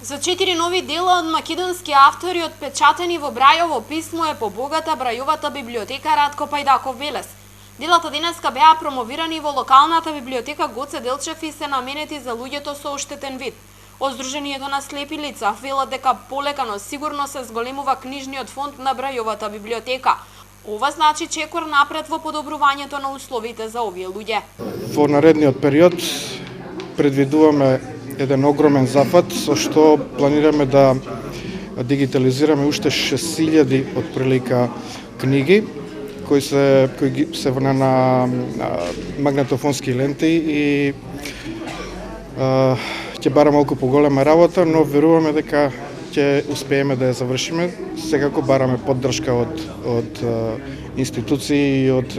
За 4 нови дела од македонски автори отпечатени во Брајово писмо е побогата Брајовата библиотека Радко Пајдаков Велес. Делата денеска беа промовирани во локалната библиотека Гоце Делчев и се наменети за луѓето со оштетен вид. Од Сдруженијето на слепи лица велат дека полека но сигурно се зголемува книжниот фонд на Брајовата библиотека. Ова значи чекор напред во подобрувањето на условите за овие луѓе. Во наредниот период предвидуваме еден огромен зафат со што планираме да дигитализираме уште 6000 отприлика книги кои се на магнетофонски ленти и ќе бара малку поголема работа, но веруваме дека ќе успееме да ја завршиме. Секако бараме поддршка од институции и од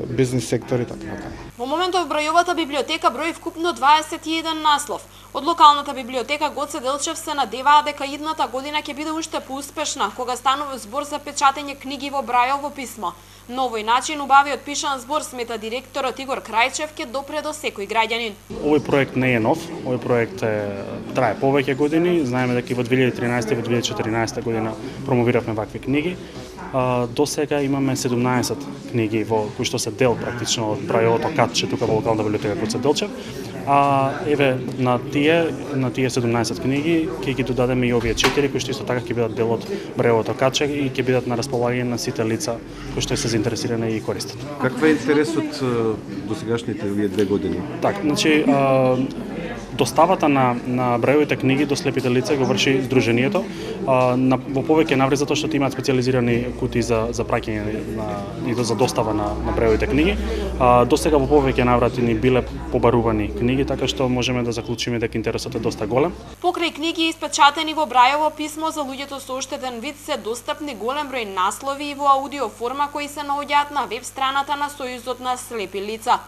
бизнис сектор и така натаму. Во моментов Брајовата библиотека брои вкупно 21 наслов. Од локалната библиотека Гоце Делчев се надеваа дека идната година ќе биде уште поуспешна, кога станува збор за печатење книги во Брајово писмо. На овој начин убавиот пишан збор, смета директорот Игор Крајчев, ќе допре до секој граѓанин. Овој проект не е нов, овој проект трае повеќе години. Знаеме дека и во 2013 и во 2014 година промовиравме вакви книги. До сега имаме 17 книги кои што се дел практично од Брајовото катче тука во локалната библиотека Гоце Делчев. Еве на тие 17 книги ќе ги додадеме и овие 4 кои што исто така ќе бидат дел од Брајовото катче и ќе бидат на располагање на сите лица кои што се заинтересирани и користат. Каква е интересот досегашните овие 2 години? Так, значи доставата на Брајовите книги до слепите лица го врши Сдруженијето во повеќе наврати затоа што имаат специјализирани кутии за праќање и за достава на Брајовите книги. До сега во повеќе наврати ни биле побарувани книги, така што можеме да заклучиме дека интересот е доста голем. Покрај книги испечатени во Брајово писмо за луѓето со оштетен вид се достапни голем број наслови и во аудио форма кои се наоѓаат на веб страната на Сојузот на слепи лица.